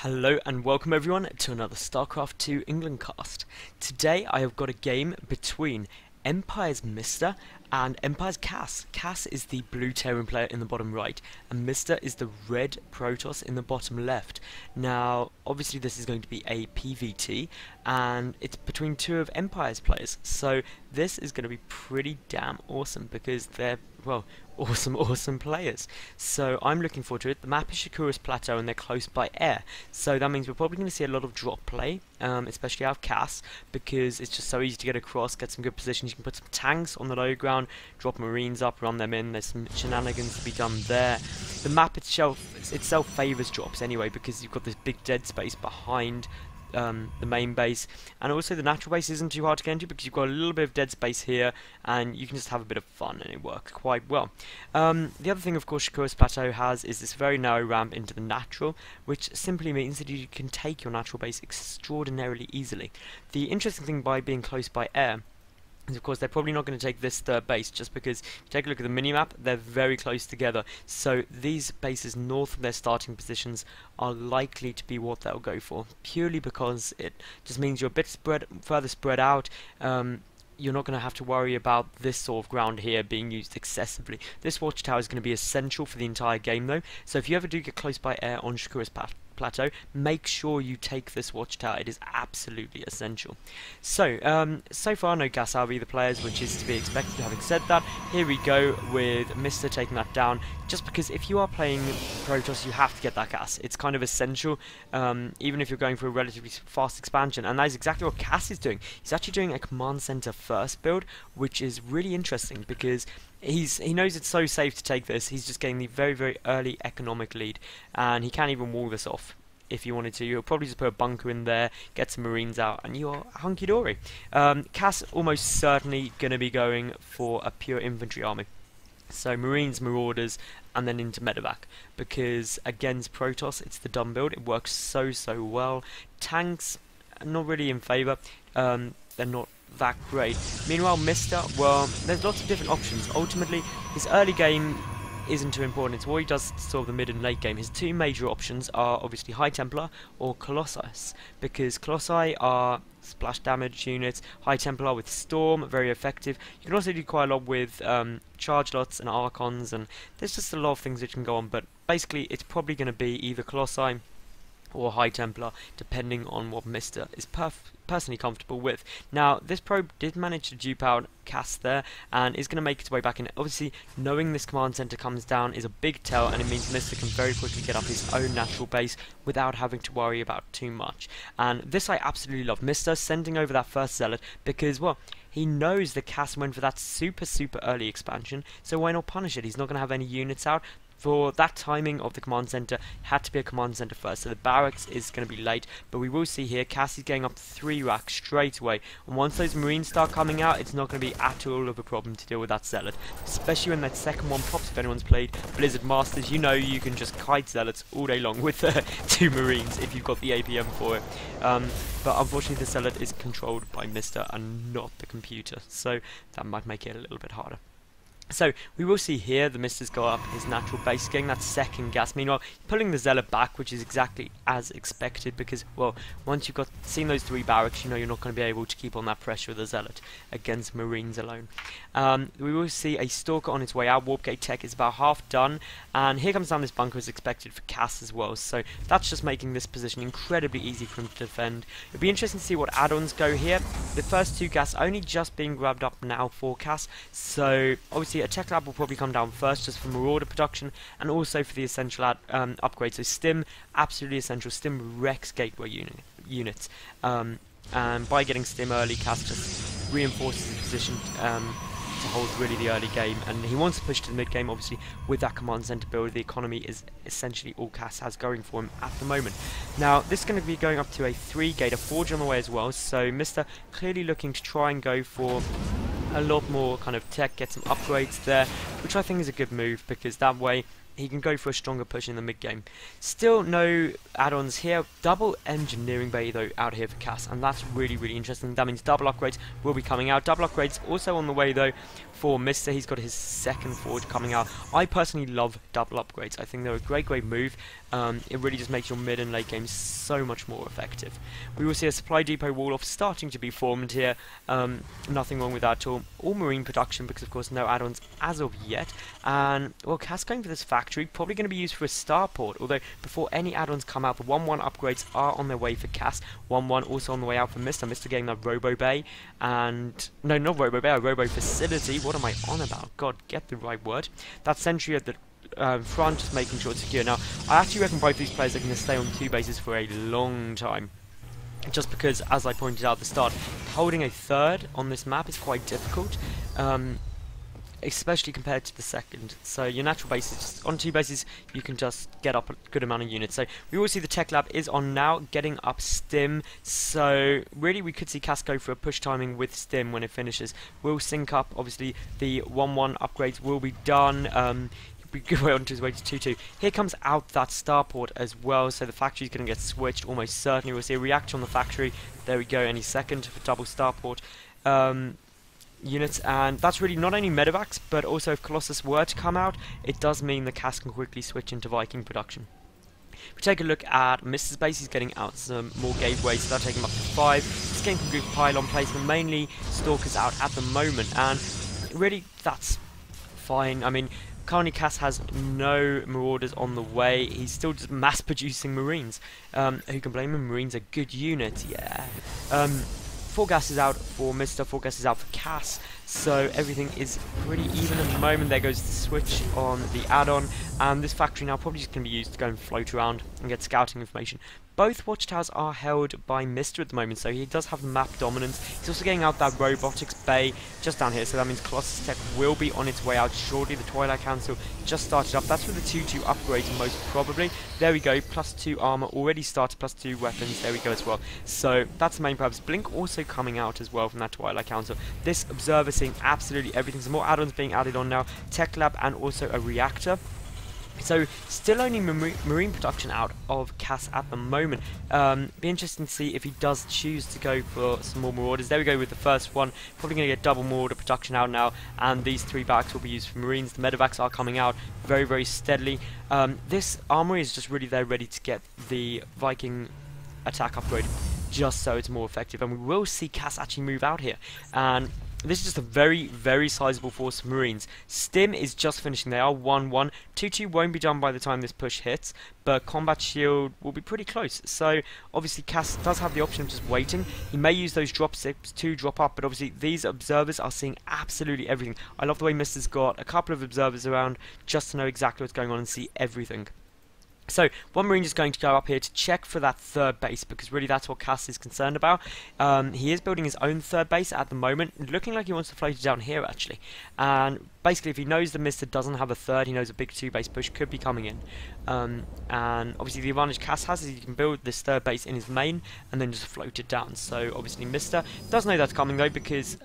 Hello and welcome everyone to another StarCraft 2 England cast. Today I have got a game between EmpireMista and EmpireKas. Kas is the blue Terran player in the bottom right, and Mista is the red Protoss in the bottom left. Now, obviously this is going to be a PvT, and it's between two of Empire's players, so this is going to be pretty damn awesome, because they're, well, awesome players. So I'm looking forward to it. The map is Shakura's Plateau and they're close by air, so that means we're probably going to see a lot of drop play, especially out of Kas, because it's just so easy to get across, get some good positions. You can put some tanks on the low ground, drop marines up, run them in. There's some shenanigans to be done there. The map itself favours drops anyway, because you've got this big dead space behind the main base, and also the natural base isn't too hard to get into because you've got a little bit of dead space here and you can just have a bit of fun, and it works quite well. The other thing, of course, Shakura's Plateau has is this very narrow ramp into the natural, which simply means that you can take your natural base extraordinarily easily. The interesting thing by being close by air, of course, they're probably not going to take this third base, just because if you take a look at the minimap, they're very close together. So these bases north of their starting positions are likely to be what they'll go for, purely because it just means you're a bit further spread out. You're not going to have to worry about this sort of ground here being used excessively. This watchtower is going to be essential for the entire game though, so if you ever do get close by air on Shakura's Plateau, make sure you take this watchtower. It is absolutely essential. So, so far no gas out of either players, which is to be expected. Having said that, here we go with Mista taking that down, just because if you are playing Protoss, you have to get that gas. It's kind of essential, even if you're going for a relatively fast expansion, and that is exactly what Kas is doing. He's actually doing a command center first build, which is really interesting because he knows it's so safe to take this. He's just getting the very early economic lead, and he can't even wall this off. If you wanted to, you'll probably just put a bunker in there, get some marines out, and you're hunky-dory. Kas almost certainly going to be going for a pure infantry army. So marines, marauders, and then into medevac, because against Protoss it's the dumb build. It works so well. Tanks, not really in favour. They're not that great. Meanwhile, Mista, well, there's lots of different options. Ultimately, his early game isn't too important. It's what he does sort of the mid and late game. His two major options are obviously High Templar or Colossus, because Colossi are splash damage units, High Templar with Storm, very effective. You can also do quite a lot with charge lots and Archons, and there's just a lot of things that can go on, but basically it's probably going to be either Colossi or High Templar, depending on what Mista is personally comfortable with. Now, this probe did manage to dupe out Kas there, and is going to make its way back in. Obviously, knowing this command center comes down is a big tell, and it means Mista can very quickly get up his own natural base without having to worry about too much. And this I absolutely love. Mista sending over that first zealot, because, well, he knows that Kas went for that super early expansion, so why not punish it? He's not going to have any units out. For that timing of the command center, had to be a command center first, so the barracks is going to be late, but we will see here, Kas is getting up 3 racks straight away, and once those marines start coming out, it's not going to be at all of a problem to deal with that zealot, especially when that second one pops. If anyone's played Blizzard Masters, you know you can just kite zealots all day long with 2 marines if you've got the APM for it, but unfortunately the zealot is controlled by Mista and not the computer, so that might make it a little bit harder. So we will see here the Mista's got up his natural base, getting that second gas. Meanwhile, pulling the zealot back, which is exactly as expected, because, well, once you've seen those 3 barracks, you know you're not going to be able to keep on that pressure with the zealot against marines alone. We will see a stalker on its way out. Warp gate tech is about half done, and here comes down this bunker as expected for Kas as well. So that's just making this position incredibly easy for him to defend. It'll be interesting to see what add-ons go here. The first 2 gas only just being grabbed up now for Kas, so obviously a tech lab will probably come down first, just for marauder production and also for the essential upgrades. So Stim, absolutely essential. Stim wrecks gateway units, and by getting Stim early, Kas just reinforces his position to hold really the early game, and he wants to push to the mid game. Obviously with that command center build, the economy is essentially all Kas has going for him at the moment. Now this is going to be going up to a 3-gate, a forge on the way as well, so Mista clearly looking to try and go for a lot more kind of tech, get some upgrades there, which I think is a good move, because that way he can go for a stronger push in the mid game. Still no add-ons here. Double engineering bay though out here for Kas, and that's really interesting. That means double upgrades will be coming out. Double upgrades also on the way though for Mista. He's got his second forge coming out. I personally love double upgrades. I think they're a great move. It really just makes your mid and late game so much more effective. We will see a supply depot wall off starting to be formed here. Nothing wrong with that at all. All marine production because of course no add-ons as of yet. And well, Kas going for this factory, probably going to be used for a starport, although before any add-ons come out, the 1-1 upgrades are on their way for Kas. 1-1 also on the way out for Mr. Mr. getting that Robo Bay, and no, not Robo Bay, a Robo Facility. What am I on about? God, get the right word. That sentry at the front, just making sure it's secure. Now, I actually reckon both these players are going to stay on 2 bases for a long time. Just because, as I pointed out at the start, holding a third on this map is quite difficult. Especially compared to the second. So your natural base is just on 2 bases, you can just get up a good amount of units. So we will see the tech lab is on now, getting up stim. So really we could see Kas go for a push timing with stim when it finishes. We'll sync up, obviously the 1-1 upgrades will be done. He'll be on his way to 2-2. Here comes out that starport as well, so the factory's going to get switched almost certainly. We'll see a reactor on the factory. There we go, any second for double starport. Units, and that's really not only medevacs, but also if Colossus were to come out, it does mean the Kas can quickly switch into Viking production. If we take a look at Mr.'s base, he's getting out some more gateways, so that'll take him up to 5. He's getting some good pylon placement, mainly Stalkers out at the moment, and really that's fine. I mean, currently Kas has no Marauders on the way. He's still just mass producing Marines. Who can blame him? Marines are good unit, yeah. 4 gas is out for Mr. 4 gas is out for Kas, so everything is pretty even at the moment. There goes the switch on the add-on, and this factory now probably just going to be used to go and float around and get scouting information. Both watchtowers are held by Mr. at the moment, so he does have map dominance. He's also getting out that robotics bay just down here, so that means Colossus Tech will be on its way out shortly. The Twilight Council just started up. That's for the 2-2 upgrade most probably. There we go, +2 armor already started, +2 weapons, there we go as well. So that's the main purpose. Blink also coming out as well from that Twilight Council. This observer seeing absolutely everything. Some more add-ons being added on now. Tech lab and also a reactor. So, still only marine production out of Kas at the moment. Be interesting to see if he does choose to go for some more Marauders. There we go with the first one. Probably going to get double Marauder production out now, and these 3 backs will be used for Marines. The medevacs are coming out very, very steadily. This armory is just really there ready to get the Viking attack upgrade, just so it's more effective. And we will see Kas actually move out here. And this is just a very, very sizable force of Marines. Stim is just finishing. They are 1-1. 2-2 won't be done by the time this push hits, but combat shield will be pretty close. So obviously Kas does have the option of just waiting. He may use those drop sips to drop up, but obviously these observers are seeing absolutely everything. I love the way Mr.'s got a couple of observers around just to know exactly what's going on and see everything. So, one Marine is going to go up here to check for that 3rd base, because really that's what Kas is concerned about. He is building his own 3rd base at the moment, looking like he wants to float it down here actually. And basically if he knows that Mr. doesn't have a 3rd, he knows a big 2 base push could be coming in. And obviously the advantage Kas has is he can build this 3rd base in his main and then just float it down. So obviously Mr. does know that's coming though, because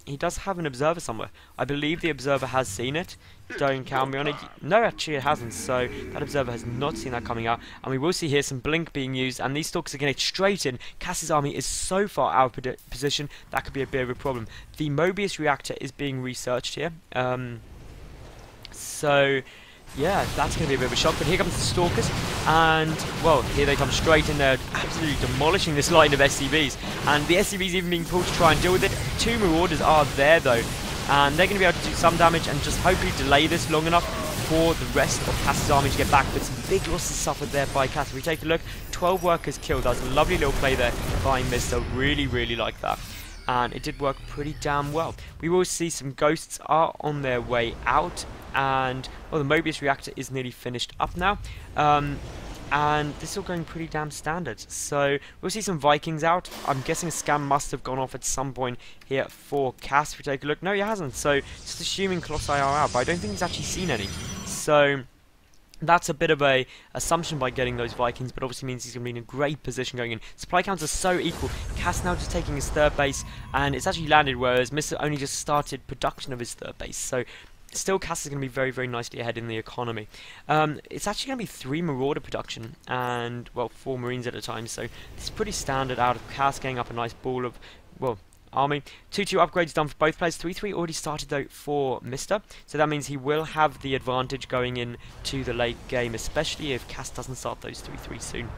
he does have an observer somewhere. I believe the observer has seen it. Don't count me on it. No, actually it hasn't, so that observer has not seen that coming out. And we will see here some blink being used, and these stalkers are going to get straight in. Kas's army is so far out of position, that could be a bit of a problem. The Mobius reactor is being researched here. So yeah, that's going to be a bit of a shock. But here comes the stalkers, and well, here they come straight in there, absolutely demolishing this line of SCVs. And the SCVs even being pulled to try and deal with it. 2 Marauders are there though, and they're going to be able to do some damage and just hopefully delay this long enough for the rest of Kas's army to get back. But some big losses suffered there by Kas. If we take a look, 12 workers killed. That was a lovely little play there by Mr. Really, really like that. And it did work pretty damn well. We will see some ghosts are on their way out. And well, the Mobius reactor is nearly finished up now. And this is all going pretty damn standard. So we'll see some Vikings out. I'm guessing a scam must have gone off at some point here for Kas. If we take a look, no, he hasn't. So just assuming Colossi are out, but I don't think he's actually seen any. So that's a bit of a assumption by getting those Vikings, but obviously means he's going to be in a great position going in. Supply counts are so equal. Kas now just taking his 3rd base, and it's actually landed, whereas Mr. only just started production of his 3rd base. So still, Kas is going to be very, very nicely ahead in the economy. It's actually going to be 3 Marauder production and, well, 4 Marines at a time. So it's pretty standard out of Kas getting up a nice ball of, well, army. 2-2 upgrades done for both players. 3-3 already started though for Mr. So that means he will have the advantage going into the late game, especially if Kas doesn't start those 3-3 soon.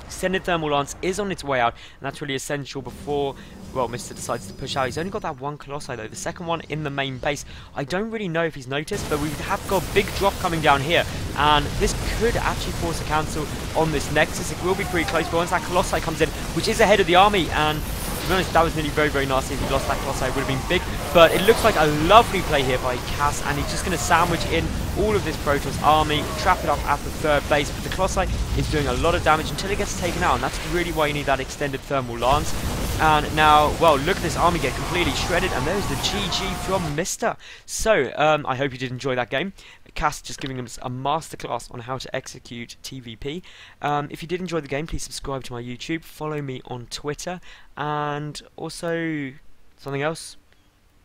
Extended Thermal Lance is on its way out, and that's really essential before, well, Mr. decides to push out. He's only got that one Colossi though, the second one in the main base. I don't really know if he's noticed, but we have got a big drop coming down here, and this could actually force a cancel on this Nexus. It will be pretty close, but once that Colossi comes in, which is ahead of the army, and to be honest, that was nearly very, very nasty. If he lost that Colossi, it would have been big. But it looks like a lovely play here by Kas, and he's just going to sandwich in all of this Protoss army, trap it up at the third base. But the Colossi is doing a lot of damage until it gets taken out, and that's really why you need that extended Thermal Lance. And now, well, look at this army get completely shredded, and there's the GG from Mr. So, I hope you did enjoy that game. Kas just giving us a masterclass on how to execute TVP. If you did enjoy the game, please subscribe to my YouTube, follow me on Twitter, and also something else.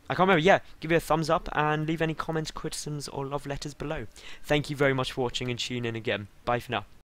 I can't remember. Yeah, give it a thumbs up and leave any comments, criticisms, or love letters below. Thank you very much for watching, and tune in again. Bye for now.